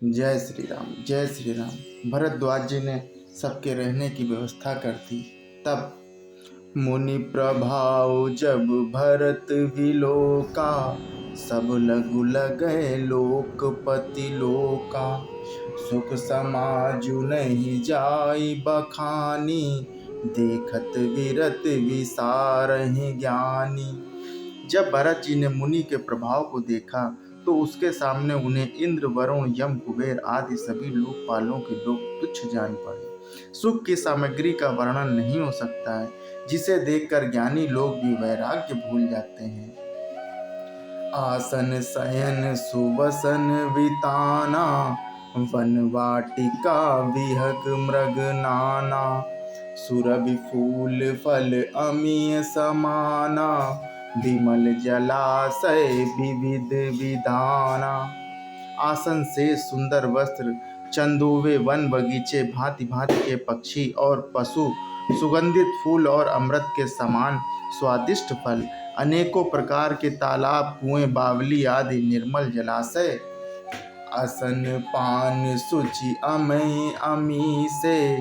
जय श्री राम, जय श्री राम। भरद्वाज जी ने सबके रहने की व्यवस्था कर दी। तब मुनि प्रभाव जब भरत विलोका, सब लघु लगे लोकपति लोका। सुख समाजु नहीं जाई बखानी, देखत विरत विसारहि ज्ञानी। जब भरत जी ने मुनि के प्रभाव को देखा तो उसके सामने उन्हें इंद्र, वरुण, यम, कुबेर आदि सभी लोकपालों के लोग तुच्छ जान पड़े। सुख की सामग्री का वर्णन नहीं हो सकता है, जिसे देखकर ज्ञानी लोग भी वैराग्य भूल जाते हैं। आसन शयन सुवसन विताना, वन वाटिका विहग मृग नाना। सुरभि फूल फल अमीय समाना, विमल जलाशय विविध विधाना। आसन से सुंदर वस्त्र, चंदोवे वन बगीचे, भांति भांति के पक्षी और पशु, सुगंधित फूल और अमृत के समान स्वादिष्ट फल, अनेकों प्रकार के तालाब, कुएं, बावली आदि निर्मल जलाशय। आसन पान सुचि अमय अमी से,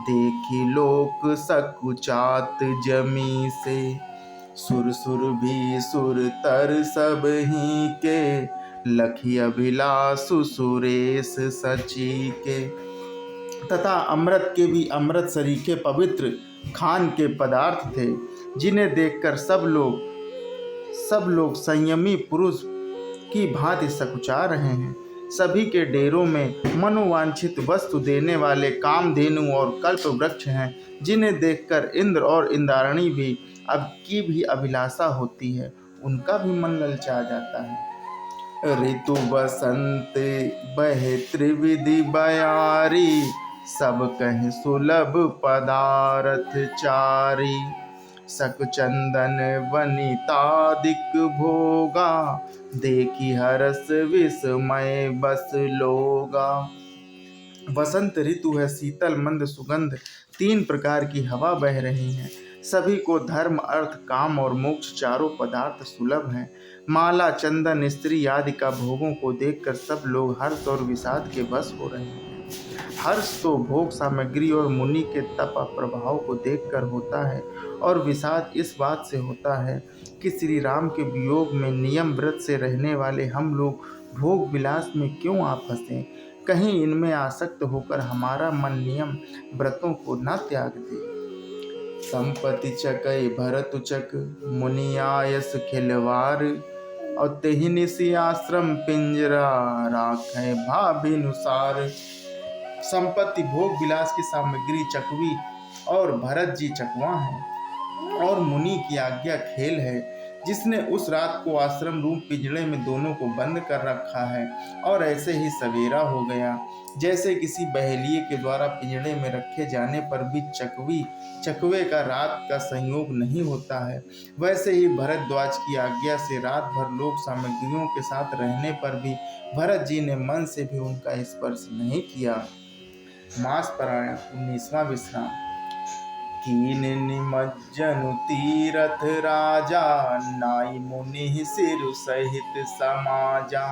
देखी लोक सकुचात जमी से। सुर सुर भी सुर तर सब ही के, लखी अभिलाषु सुरेश सची के। तथा अमृत के भी अमृत सरीखे पवित्र खान के पदार्थ थे, जिन्हें देखकर सब लोग संयमी पुरुष की भांति सकुचा रहे हैं। सभी के डेरों में मनोवांछित वस्तु देने वाले कामधेनु और कल्प वृक्ष हैं, जिन्हें देखकर इंद्र और इंद्राणी भी भी अभिलाषा होती है, उनका भी मन ललचा जाता है। ऋतु बसंत बहे त्रिविधि बयारी, सब कहीं सुलभ पदार्थ चारी। सक चंदन वनितादिक भोगा, देखी हरस विस्मय बस लोगा। वसंत ऋतु है, शीतल मंद सुगंध, 3 प्रकार की हवा बह रही है। सभी को धर्म, अर्थ, काम और मोक्ष चारों पदार्थ सुलभ हैं। माला, चंदन, स्त्री आदि का भोगों को देखकर सब लोग हर्ष और विषाद के वश हो रहे हैं। हर्ष तो भोग सामग्री और मुनि के तप प्रभाव को देखकर होता है, और विषाद इस बात से होता है कि श्री राम के वियोग में नियम व्रत से रहने वाले हम लोग भोग विलास में क्यों आ फंसे। कहीं इनमें आसक्त होकर हमारा मन नियम व्रतों को न त्याग दे। संपत्ति चकई भरत चक, मुनि आयस खिलवार। और तेहि निसी आश्रम पिंजरा, राखे भाभिनुसार। संपत्ति, भोग विलास की सामग्री चकवी और भरत जी चकवा हैं, और मुनि की आज्ञा खेल है, जिसने उस रात को आश्रम रूप पिंजड़े में दोनों को बंद कर रखा है। और ऐसे ही सवेरा हो गया। जैसे किसी बहेलिए के द्वारा पिंजड़े में रखे जाने पर भी चकवे का रात का संयोग नहीं होता है, वैसे ही भरद्वाज की आज्ञा से रात भर लोक सामग्रियों के साथ रहने पर भी भरत जी ने मन से भी उनका स्पर्श नहीं किया। मास पारायण 19वां विश्राम। कीन निमज्जनु तीरथ राजा, नाई मुनि सिर सहित समाजा।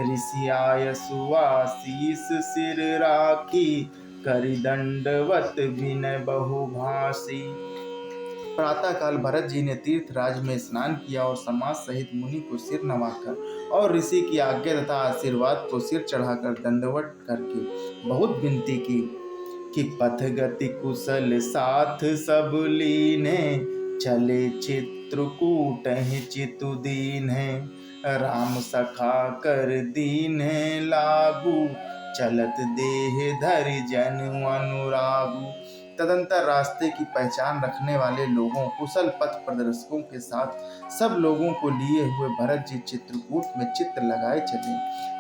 ऋषि आय सुआशीष सिर राखी, करि दंडवत विनय बहुभाषी। प्रातःकाल भरत जी ने तीर्थराज में स्नान किया और समाज सहित मुनि को सिर नवाकर और ऋषि की आज्ञा तथा आशीर्वाद को सिर चढ़ाकर दंडवत करके बहुत विनती की कि पथ गति कुशल साथ सब लीने, चले चित्रकूट चितु दीन है। राम सखा कर दीन है लागू, चलत देह धरि जन अनुरागु। तदंतर रास्ते की पहचान रखने वाले लोगों, कुशल पथ प्रदर्शकों के साथ सब लोगों को लिए हुए भरत जी चित्रकूट में चित्र लगाए चले।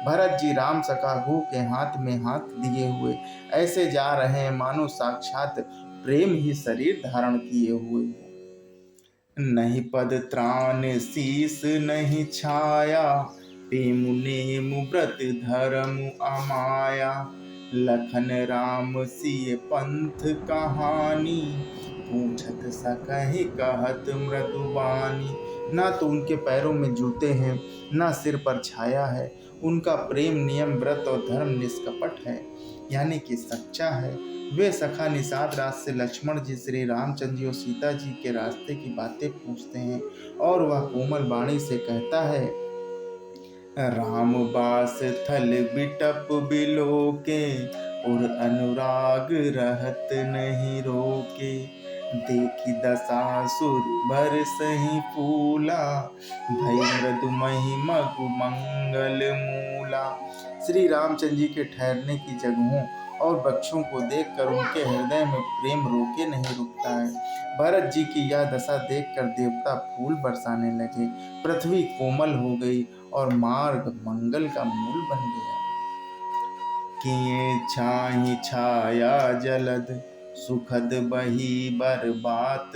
भरत जी राम सखा घू के हाथ में हाथ दिए हुए ऐसे जा रहे हैं मानो साक्षात प्रेम ही शरीर धारण किए हुए। नहीं पद त्राण शीस नहीं छाया, पेमु नेमु व्रत धर्म अमाया। लखन राम सिय पंथ कहानी, पूछत सकहि कहत मृदुबानी। ना तो उनके पैरों में जूते हैं, ना सिर पर छाया है। उनका प्रेम नियम व्रत और धर्म निष्कपट है, यानी कि सच्चा है। वे सखा निषाद रात से लक्ष्मण जी, श्री रामचंद्र जी और सीता जी के रास्ते की बातें पूछते हैं और वह कोमल वाणी से कहता है, राम बास थल बिटप बिलोके, और अनुराग रहत नहीं रोके। देखी दशासुर भर सही फूला, भई मृदुमहि मगु मंगल मूला। श्री रामचंद्र जी के ठहरने की जगहों और वृक्षों को देखकर उनके हृदय में प्रेम रोके नहीं रुकता है। भरत जी की यह दशा देखकर देवता फूल बरसाने लगे, पृथ्वी कोमल हो गई और मार्ग मंगल का मूल बन गया। किए छाही छाया जलद, सुखद बही बर बात।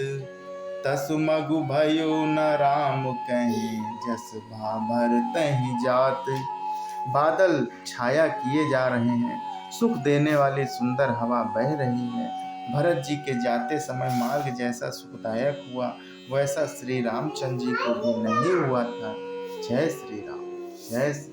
तस मगु भयो न राम कहीं, जस भाभर तहि जात। बादल छाया किए जा रहे हैं, सुख देने वाली सुंदर हवा बह रही है। भरत जी के जाते समय मार्ग जैसा सुखदायक हुआ, वैसा श्री रामचंद्र जी को भी नहीं हुआ था। जय श्री राम, जय श्री